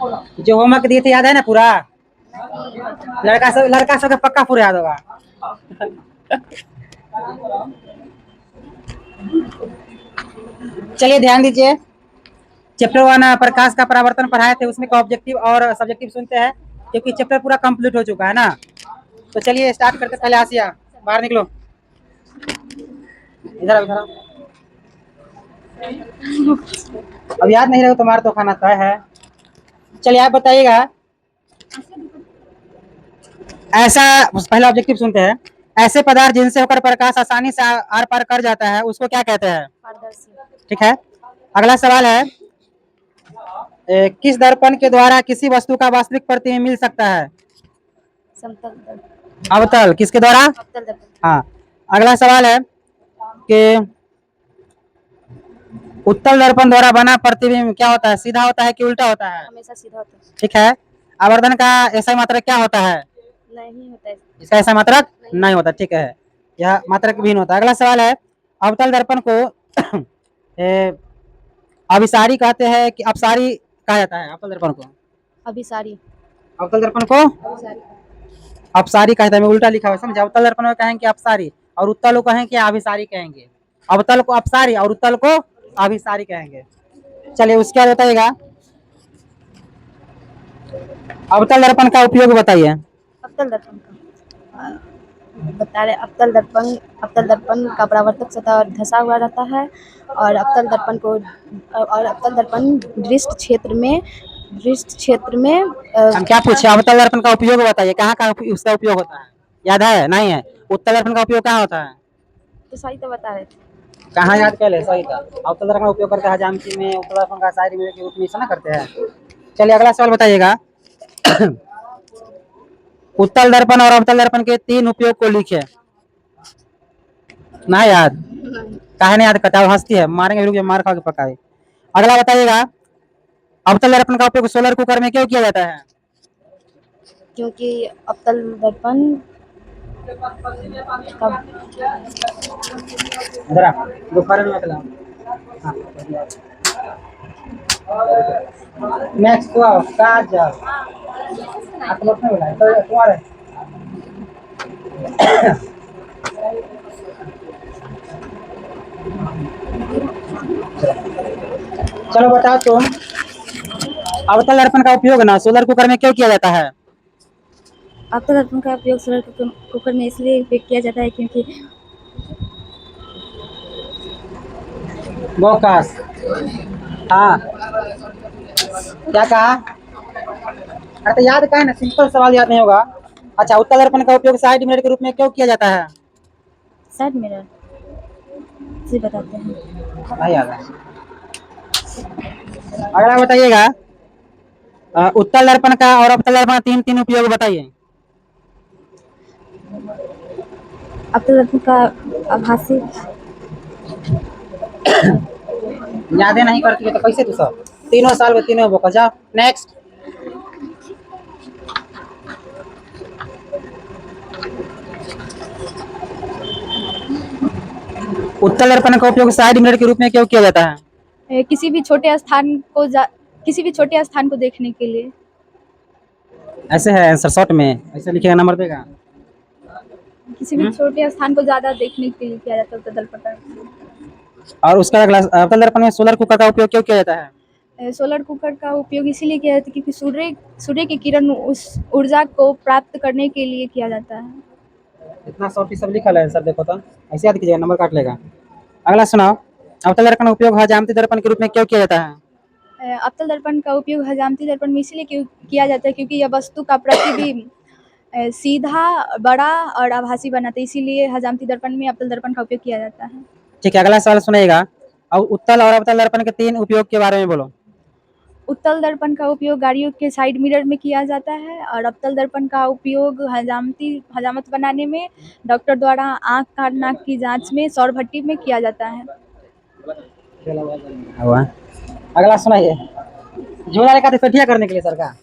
जो होमवर्क दिए थे याद है ना पूरा? लड़का सब पक्का पूरा याद होगा। चलिए ध्यान दीजिए, चैप्टर 1 प्रकाश का परावर्तन पढ़ाए थे, उसमें का ऑब्जेक्टिव और सब्जेक्टिव सुनते हैं क्योंकि चैप्टर पूरा कंप्लीट हो चुका है ना। तो चलिए स्टार्ट करते, पहले आसिया बाहर निकलो, इधर इधर। अब याद नहीं रहे तुम्हारा तो खाना तय है। चलिए आप बताइएगा, ऐसा पहला ऑब्जेक्टिव सुनते हैं, ऐसे पदार्थ जिनसे होकर प्रकाश आसानी से आर पार कर जाता है उसको क्या कहते हैं? ठीक है। अगला सवाल है, किस दर्पण के द्वारा किसी वस्तु का वास्तविक प्रतिबिंब मिल सकता है? अवतल। किसके द्वारा? हाँ। अगला सवाल है कि उत्तल दर्पण द्वारा बना प्रतिबिंब क्या होता है, सीधा होता है कि उल्टा होता है? हमेशा सीधा होता है। ठीक है। आवर्धन का ऐसा मात्रक क्या होता है? नहीं होता है। इसका ऐसा मात्रक नहीं होता। ठीक है, यह मात्रक भिन्न होता है। अगला सवाल है, अवतल दर्पण को अभिसारी कहते हैं कि अपसारी कहा जाता है? अवतल दर्पण को अभिसारी। अवतल दर्पण को अपसारी कहते हैं। मैं उल्टा लिखा हुआ समझा, अवतल दर्पण में कहेंगे अपसारी और उत्तल को कहेंगे अभिसारी कहेंगे। अवतल को अपसारी और उत्तल को अभिसारी कहेंगे। चलिए उसके बाद बताइएगा, अवतल दर्पण का उपयोग बताइए। अवतल दर्पण का बता रहे, अवतल दर्पण का परावर्तक सतह धंसा हुआ रहता है और अवतल दर्पण दृष्ट क्षेत्र में हम क्या पूछे? अवतल दर्पण का उपयोग बताइए, कहाँ का उसका उपयोग होता है? याद है? नहीं है। उत्तल दर्पण का उपयोग कहाँ होता है? तो सही तो बता रहे थे। कहाँ याद कर ले? सही था। अवतल दर्पण का उपयोग करते हैं हजामती में, उत्तल दर्पण का साइड मिरर के रूप में ऐसा करते हैं। चलिए अगला सवाल बताइएगा, उत्तल दर्पण और अवतल दर्पण के 3 उपयोग को लिखे। ना याद? काहे नहीं याद करता? हंसती है, मारेंगे, रुक जाओ, मार खा के पकाए। अगला बताइएगा, अवतल दर्पण का उपयोग सोलर कुकर में क्यों किया जाता है? क्योंकि अवतल दर्पण दोपहर में मतलब नेक्स्ट काज आप लोग नहीं बोला तो तुम्हारे चलो बताओ तुम, अवतल दर्पण का उपयोग ना सोलर कुकर में क्यों किया जाता है? अवतल दर्पण का उपयोग सोलर कुकर में इसलिए उपयोग किया जाता है क्योंकि बोकास। हाँ, क्या कहा? अरे तो याद का है ना, सिंपल सवाल याद नहीं होगा। अच्छा, उत्तल दर्पण का उपयोग साइड मिरर के रूप में क्यों किया जाता है? साइड मिरर से बताते हैं। नहीं याद है। अगला बताइएगा, उत्तल दर्पण का और अवतल दर्पण का 3 उपयोग बताइए। अवतल दर्पण का आभासी यादें नहीं करती है तो कैसे तू सब तीनों साल में तीनों बोका जाओ। नेक्स्ट, उत्तल दर्पण का उपयोग साइड मिरर के रूप में क्यों किया जाता है? किसी भी छोटे स्थान को देखने के लिए। ऐसे है आंसर शॉर्ट में, ऐसे लिखेगा, नंबर देगा। किसी भी छोटे स्थान को ज्यादा देखने के लिए किया जाता है उत्तल दर्पण। और उसका अगला, अवतल दर्पण में सोलर कुकर का उपयोग क्यों किया जाता है? सोलर कुकर का उपयोग इसीलिए किया जाता है क्योंकि सूर्य की किरण उस ऊर्जा को प्राप्त करने के लिए किया जाता है। इतना शॉर्ट सब लिखा है सर, देखो तो ऐसे याद कीजिएगा, नंबर काट लेगा। अगला सुनाओ, अवतल दर्पण का उपयोग हजामती दर्पण के रूप में क्यों किया जाता है? अवतल दर्पण का उपयोग हजामती दर्पण में इसलिए किया जाता है क्योंकि यह वस्तु का प्रतिबिंब सीधा, बड़ा और आभासी बनाता है, इसीलिए हजामती दर्पण में अवतल दर्पण का उपयोग किया जाता है। ठीक है, अगला सवाल सुनाइएगा, और उत्तल और अवतल दर्पण के 3 उपयोग के बारे में बोलो। उत्तल दर्पण का उपयोग गाड़ियों के साइड मिरर में किया जाता है और अवतल दर्पण का उपयोग हजामत बनाने में, डॉक्टर द्वारा आँख कान नाक की जांच में, सौर भट्टी में किया जाता है। अगला सुनाइए, झोला लेकर पेटिया करने के लिए सर का।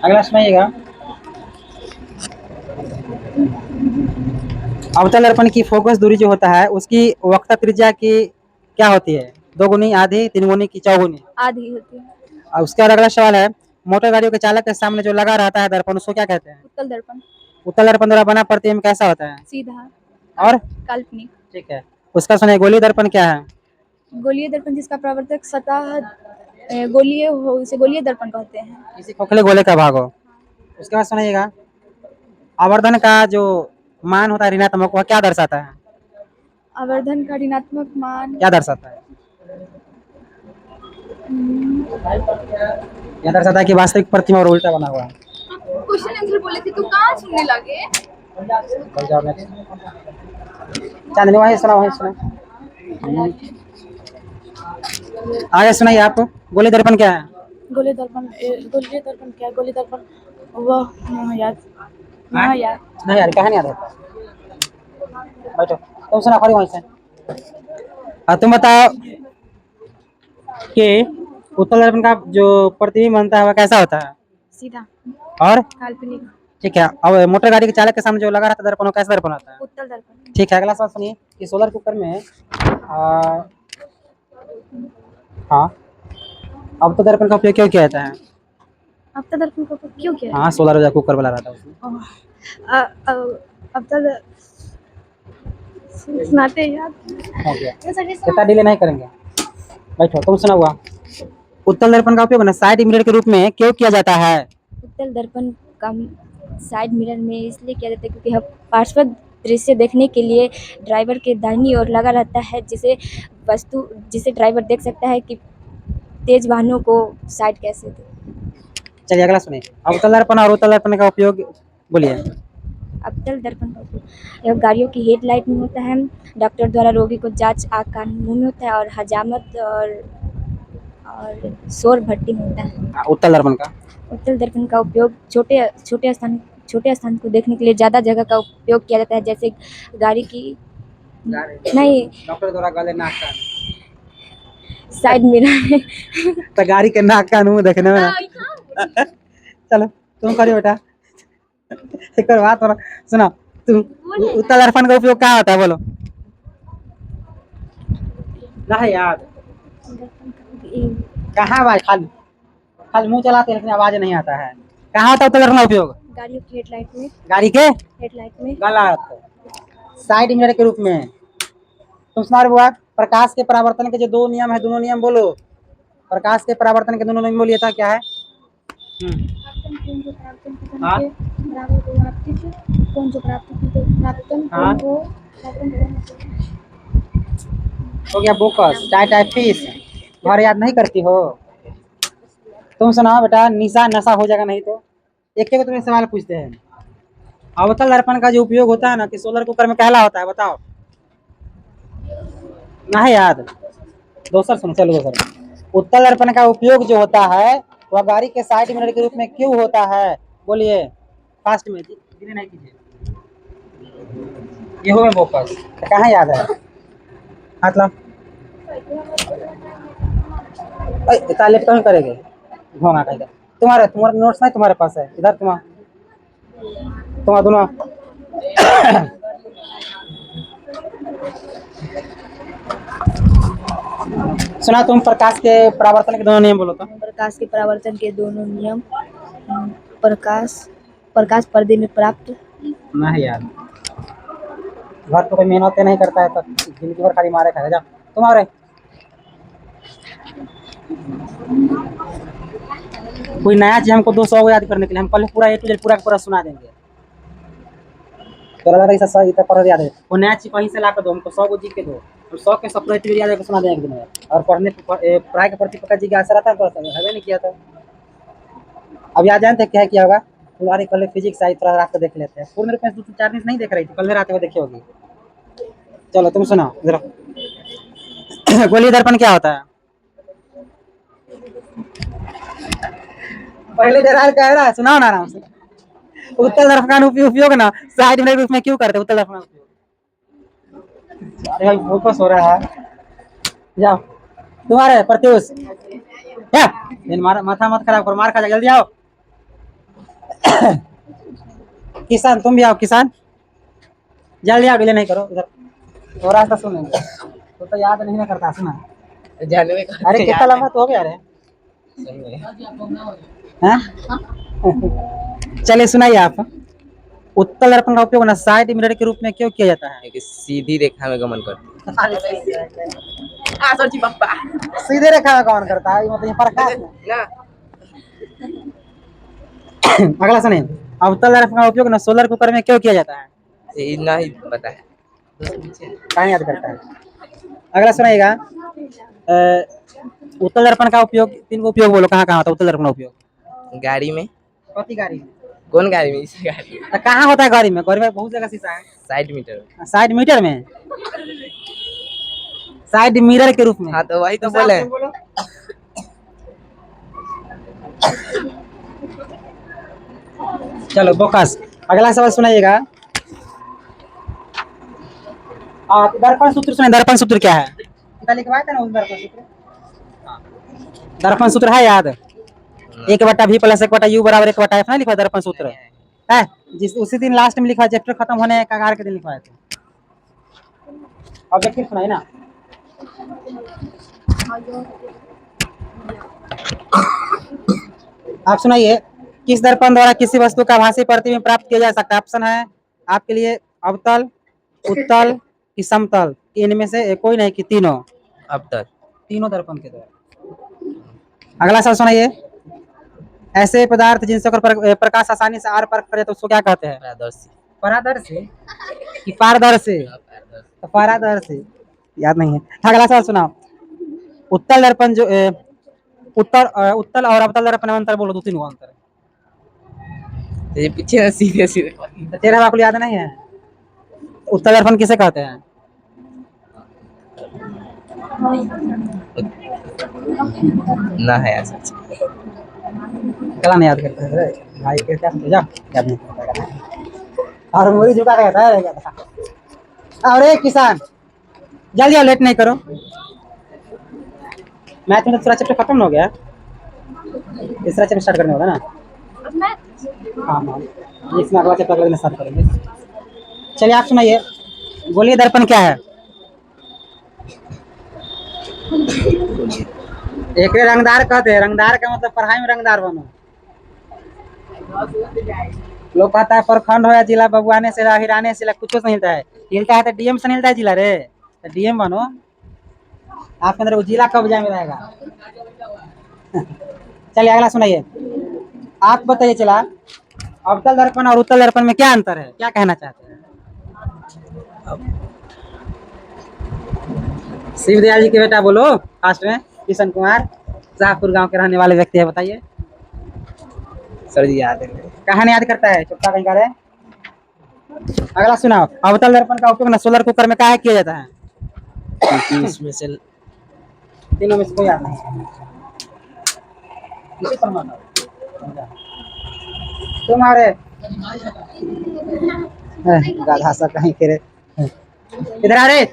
अगला सुनाइएगा, अवतल दर्पण की फोकस दूरी जो होता है उसकी वक्रता त्रिज्या की क्या होती है? दो गुनी, आधी, तीन गुनी की चौगुनी? आधी होती है। और उसके बाद अगला सवाल है, मोटर गाड़ियों के चालक के सामने जो लगा रहता है दर्पण, उसको क्या कहते हैं? उत्तल दर्पण। उत्तल दर्पण द्वारा बना प्रतिबिंब कैसा होता है? सीधा। और काल्पनिक। ठीक है, उसका सुनिए, गोलीय दर्पण क्या है? गोलीय दर्पण जिसका प्रवर्तक सतह गोलीय हो उसे गोलीय दर्पण कहते हैं। किसी खोखले गोले का भाग हो। उसके बाद सुनिएगा, आवर्धन का जो मान होता है ऋणात्मक, वह क्या दर्शाता है? आवर्धन का ऋणात्मक मान क्या दर्शाता है? यह दर्शाता है कि वास्तविक प्रतिमा और उल्टा बना हुआ है। क्वेश्चन आंसर बोले थे, तू कहाँ सुनने लगे? चल जाओ next। चांदनी वहीं सुना, वहीं सुना। आगे सुनाइए आप, गोली दर्पण क्या है? गोलीय दर्पण क्या है? गोलीय दर्पण वह याद नहीं यार, कहानी याद है। बैठो, तुम सुना खड़ी वहीं से। तुम बताओ कि उत्तल दर्पण का जो प्रतिबिंब बनता है वह कैसा होता है? सीधा। और काल्पनिक। ठीक है, अब मोटर गाड़ी के चालक के सामने जो लगा रहता है दर्पण, वो कैसा दर्पण होता है? उत्तल दर्पण। ठीक है, अगला सवाल सुनिए कि सोलर कुकर में हाँ, अब तो दर्पण का उपयोग क्यों किया जाता है? अब तो दर्पण को क्यों किया? हाँ, सोलर या कुकर वाला रहता है उसमें। अब तो सुनाते हैं यार। हो गया, कितना डिले नहीं करेंगे। बैठो, तुम सुना हुआ। उत्तल दर्पण का उपयोग ना साइड मिरर के रूप में क्यों किया जाता है? उत्तल दर्पण का साइड मिरर में इसलिए किया जाता है क्योंकि हम पार्श्व दृश्य देखने के लिए ड्राइवर के दाहिनी ओर लगा रहता है, जिसे ड्राइवर देख सकता है कि तेज वाहनों को साइड कैसे दे। चलिए अगला सुनिए, अवतल दर्पण और उत्तल दर्पण का उपयोग बोलिए। अवतल दर्पण का उपयोग यह गाड़ियों की हेडलाइट में होता है, डॉक्टर द्वारा रोगी को जांच आँख कान मुंह में होता है, और हजामत और शोर भट्टी में होता है। उत्तल दर्पण का उत्तल दर्पण का उपयोग छोटे स्थान को देखने के लिए ज़्यादा जगह का उपयोग किया जाता है, जैसे गाड़ी की नहीं डॉक्टर द्वारा गले नाक कान साइड मिरर तो गाड़ी के नाक कान मुंह देखने में ना। चलो तुम करिए बेटा, एक और बात और सुनो। तुम उत्तल दर्पण का उपयोग क्या होता है बोलो? नहीं यार, कहाँ भाई, खाली खाली मुंह चलाते हैं लेकिन आवाज नहीं आता है। कहाँ होता है उत्तल दर्पण का उपयोग? गाड़ियों की हेडलाइट में। गाड़ी के हेडलाइट में। गलत, साइड मिरर के रूप में। तुम सुना रहे हो, प्रकाश के परावर्तन के जो दो नियम है, दोनों नियम बोलो। प्रकाश के परावर्तन के दोनों नियम बोलिए था, क्या है? हाँ हो गया बोकस, टाइट फिश। घर याद नहीं करती हो? तुम सुनाओ बेटा, निशा नशा हो जाएगा नहीं तो। एक एक तुम्हें सवाल पूछते हैं। अवतल दर्पण का जो उपयोग होता है ना कि सोलर कुकर में कहला होता है, बताओ। नहीं याद, दोसर सुनो, चलो दोसर। उत्तल दर्पण का उपयोग जो होता है वह गाड़ी के साइड मिरर के रूप में क्यों होता है बोलिए, फास्ट में, धीरे नहीं कीजिए। ये हो गए फोकस, कहाँ याद है? हाथ ला, इतना लेट कहीं करेंगे घोंगा कहेगा। तुम्हारे नोट्स नहीं तुम्हारे पास है? इधर तुम्हारा दोनों सुना। तुम प्रकाश के परावर्तन के दोनों नियम बोलो तो। प्रकाश के परावर्तन के दोनों नियम। प्रकाश पर्दे में प्राप्त। नहीं यार, घर तो कोई मेहनत नहीं करता है तो जिंदगी भर खाली मारे खाएगा। जा तुम्हारे कोई नया चीज हमको 200 याद करने के लिए हम कल पूरा A to Z पूरा सुना देंगे। तो लगा ऐसा इतना पर याद है, वो नया चीज कहीं से ला कर दो हमको, 100 जी के दो, हम 100 के सब याद है सुना देंगे एक दिन में। और पढ़ाई के प्रति पक्का जी का असर आता है, हमें नहीं किया था। अब याद जानते क्या किया होगा? तुम्हारे कल फिजिक्स आई, थोड़ा रात को देख लेते हैं। पूर्ण रूप में 2-4 दिन नहीं देख रही थी, कल रात को देखी होगी। चलो तुम सुनाओ जरा। गोलीय दर्पण क्या होता है? पहले जरा कह रहा है, सुनाओ ना आराम से। उत्तल दर्पण का उपयोग ना साइड मिरर के रूप में क्यों करते हैं? उत्तल दर्पण का उपयोग, अरे भाई फोकस हो रहा है। जाओ तुम्हारे प्रत्युष, माथा मत खराब करो, मार खा जाएगा, जल्दी आओ। किसान तुम भी आओ, किसान जल्दी आओ, डिले नहीं करो। इधर थोड़ा सा सुन, तो याद नहीं ना करता, सुना। जानवे अरे कितना लंबा तो हो गया रे। हाँ? चलिए सुनाइए आप। उत्तल दर्पण का उपयोग ना साइड मिरर के रूप में क्यों किया जाता है? एक सीधी रेखा में गमन करती सीधे रेखा में कौन करता है? ये मतलब ये प्रकाश में। ना। अगला सुनिए। अवतल दर्पण का उपयोग ना सोलर कुकर में क्यों किया जाता है? ये इतना ही पता है। कहाँ याद करता है? अगला सुनाइएगा। उत्तल दर्पण का उपयोग, तीन को उपयोग बोलो, कहाँ कहाँ होता है उत्तल दर्पण का उपयोग? गाड़ी में। कौन गाड़ी में? कौन गाड़ी में? इस गाड़ी में। तो कहाँ होता है गाड़ी में? गाड़ी में बहुत जगह शीशा है। Side metre. साइड मीटर में, साइड मिरर के रूप में। हाँ तो वही तो बोले। चलो फोकस। अगला सवाल सुनाइएगा। दर्पण सूत्र सुनिए। दर्पण सूत्र क्या है? लिखवाया था ना उस दर्पण सूत्र। दर्पण सूत्र है याद? 1/v + 1/u = 1/f ना लिखा दर्पण सूत्र है। जिस उसी दिन लास्ट में लिखा, चैप्टर खत्म होने कगार के दिन लिखवाया था। ऑब्जेक्टिव सुनाइए ना। आप सुनाइए। किस दर्पण द्वारा किसी वस्तु का आभासी प्रतिबिंब प्राप्त किया जा सकता है? ऑप्शन है आपके लिए अवतल, उत्तल कि समतल। इनमें से कोई नहीं कि तीनों। अवतल। तीनों दर्पण के द्वारा। अगला सवाल सुनाइए। ऐसे पदार्थ जिनसे अगर प्रकाश आसानी से आर पार करे तो उसको क्या कहते हैं? पारदर्शी। पारदर्शी कि पारदर्शी? तो पारदर्शी याद नहीं है। अगला सवाल सुनाओ। उत्तल दर्पण जो उत्तल और अवतल दर्पण में अंतर बोलो, दो तीन को अंतर। ये पीछे से सीधे सीधे। तो तेरा आपको याद नहीं है? उत्तल दर्पण किसे कहते हैं? ना है ऐसा। कला नहीं याद करते रे भाई, कैसे समझा याद नहीं करता। और मुड़ी झुका कहता है क्या? अरे किसान जल्दी आओ, लेट नहीं करो। मैथ में दूसरा चैप्टर खत्म हो गया, तीसरा चैप्टर स्टार्ट करने होगा ना। हाँ हाँ, इसमें अगला चैप्टर अगले दिन स्टार्ट करेंगे। चलिए आप सुनाइए। बोलिए दर्पण क्या है? एक रंगदार कहते हैं। रंगदार का मतलब पढ़ाई में रंगदार बनो। लोग कहता है प्रखंड हो या जिला, बबुआने से हिराने से कुछ नहीं हिलता है। हिलता है तो डीएम से नहीं हिलता है जिला रे। तो डीएम बनो। आपके अंदर वो जिला कब्जा में रहेगा। चलिए अगला सुनाइए। आप बताइए। चला अवतल दर्पण और उत्तल दर्पण में क्या अंतर है? क्या कहना चाहते हैं? शिवदयाल जी के बेटा बोलो फास्ट में। किशन कुमार शाहपुर गांव के रहने वाले व्यक्ति है, बताइए। सर जी याद है। कहाँ नहीं याद करता है? चुपता कहीं करे। अगला सुनाओ। अवतल दर्पण का उपयोग ना सोलर कुकर में काहे किया जाता है? क्योंकि उसमें से तीनों में से कोई याद नहीं। तुम्हारे गाधा सा कहीं के रे। इधर आ रे,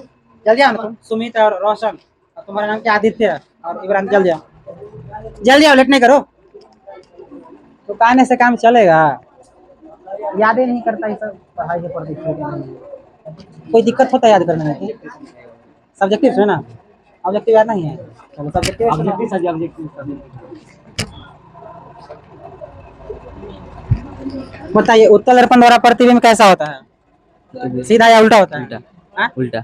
जल्दी आओ ना तुम। सुमित और रोशन और तुम्हारा नाम क्या? आदित्य और इब्राहिम। जल्दी आओ, जल्दी आओ, लेट नहीं करो। तो कहने से काम चलेगा? याद ही नहीं करता ये सब। पढ़ाई के प्रति कोई दिक्कत होता है याद करने में? सब्जेक्टिव है ना, ऑब्जेक्टिव याद नहीं है। चलो सब्जेक्टिव बताइए। उत्तल दर्पण द्वारा प्रतिबिंब कैसा होता है? सीधा या उल्टा होता है? उल्टा। उल्टा।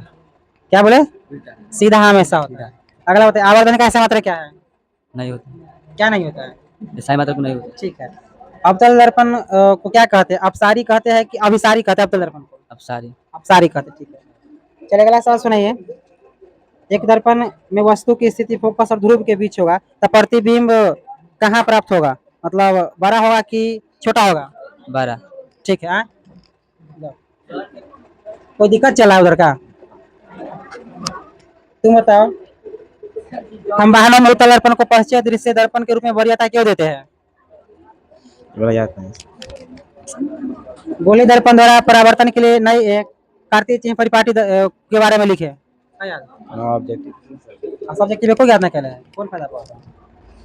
क्या बोले? उल्टा। सीधा हमेशा होता है। अगला बताइए। आवर्धन का ऐसा मात्रा क्या है? नहीं होता। क्या नहीं होता है? ऐसा मात्रा नहीं होता। ठीक है। अवतल दर्पण को क्या कहते हैं? अपसारी कहते हैं कि अभिसारी कहते हैं? अवतल दर्पण को अपसारी कहते हैं। ठीक है। चलिए अगला सवाल सुनाइए। एक दर्पण में वस्तु की स्थिति फोकस और ध्रुव के बीच होगा तो प्रतिबिंब कहाँ प्राप्त होगा? मतलब बड़ा होगा कि छोटा होगा? बड़ा। ठीक है। कोई दिक्कत चला उधर का? तुम बताओ। हम वाहनों में उत्तल दर्पण को पश्चिम दृश्य दर्पण के रूप में वरीयता क्यों देते हैं? गोली दर्पण द्वारा परावर्तन के लिए नई कार्तीय चिन्ह परिपाटी के बारे में लिखे। सब्जेक्टिव को याद ना करे कौन फायदा पड़ता है?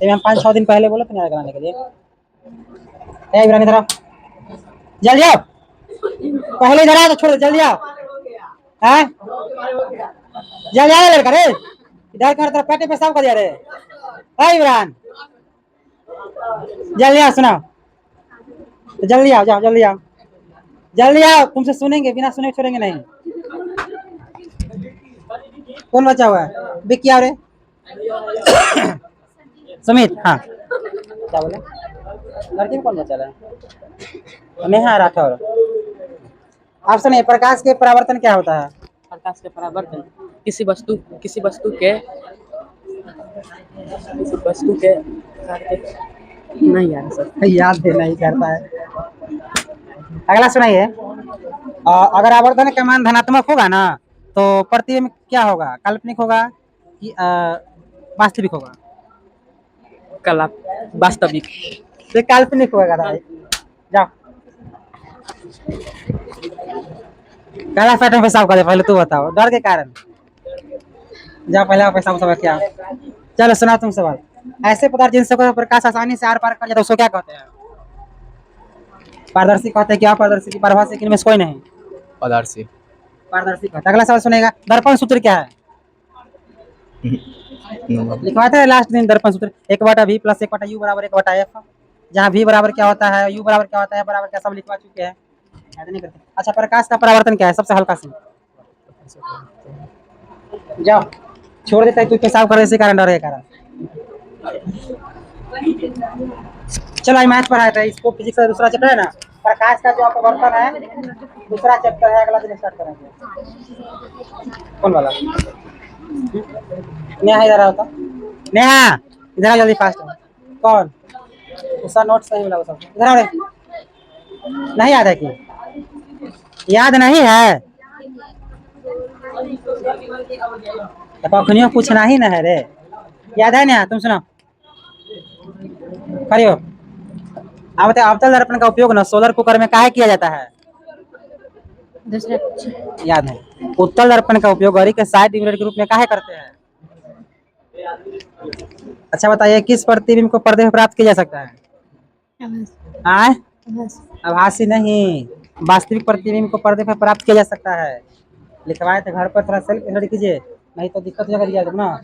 हम 5-6 दिन पहले बोले थे ना कराने के लिए। इब्राहिम इधर आओ, जल्दी आओ। पहले इधर आओ तो छोड़, जल्दी आओ। हैं जल्दी आओ लड़का रे, इधर कर तेरा पेटे पेशाब कर दिया रे। है इमरान, जल्दी आओ सुनाओ, तो जल्दी आओ, जाओ जल्दी आओ, जल्दी आओ, तुमसे सुनेंगे, बिना सुने छोड़ेंगे नहीं। कौन बचा हुआ है? बिक्की आओ रे। सुमित, हाँ क्या बोले? लड़की में कौन बचा है? नेहा राठौर। आप सुनिए, प्रकाश के परावर्तन क्या होता है? प्रकाश के परावर्तन किसी वस्तु के नहीं यार सर। याद है नहीं करता है। अगला सुनाइए। अगर आवर्धन का मान धनात्मक होगा ना तो प्रतिबिंब क्या होगा? काल्पनिक होगा कि वास्तविक होगा? कला वास्तविक। तो काल्पनिक होगा भाई। जाओ काला पैटर्न पेशाब कर दे, पहले तू बताओ, डर के कारण। जाओ पहले आप पेशाब सब क्या। चलो सुना तुम सवाल। ऐसे पदार्थ जिनसे कोई प्रकाश आसानी से आर पार कर जाता है उसको क्या कहते हैं? पारदर्शी कहते हैं। क्या पारदर्शी की परिभाषा इनमें से कोई नहीं? पारदर्शी। पारदर्शी कहते हैं। अगला सवाल सुनेगा। दर्पण सूत्र क्या है? लिखवाते हैं लास्ट दिन दर्पण सूत्र। 1/v + 1/u = 1/f। जहाँ v बराबर क्या होता है, u बराबर क्या होता है, बराबर क्या, सब लिखवा चुके हैं, याद नहीं करते। अच्छा, प्रकाश का परावर्तन क्या है? सबसे हल्का सी। जाओ छोड़ देता है, तू पेशाब कर इसी कारण, डर के कारण। चलो मैथ पढ़ाया था, इसको फिजिक्स का दूसरा चैप्टर है ना, प्रकाश का जो अपवर्तन है दूसरा चैप्टर है, अगला दिन स्टार्ट करेंगे। कौन वाला? नेहा इधर आओ तो। नेहा इधर आओ जल्दी, फास्ट। कौन? उसका नोट्स नहीं मिला वो सब। इधर आओ रे। नहीं याद है कि? याद नहीं है कखनियों पूछना ही ना है रे। याद है ना? तुम सुनो, खड़ी हो। अब बताओ, अवतल दर्पण का उपयोग ना सोलर कुकर में काहे किया जाता है? याद है। उत्तल दर्पण का उपयोग घड़ी के साइड मिरर के रूप में काहे करते हैं? अच्छा बताइए, किस प्रतिबिंब को पर्दे पर प्राप्त किया जा सकता है? आभासी नहीं, वास्तविक प्रतिबिंब को पर्दे पर प्राप्त किया जा सकता है। लिखवाए थे घर पर, थोड़ा सेल्फ स्टडी कीजिए, नहीं तो दिक्कत हो जाएगा ना।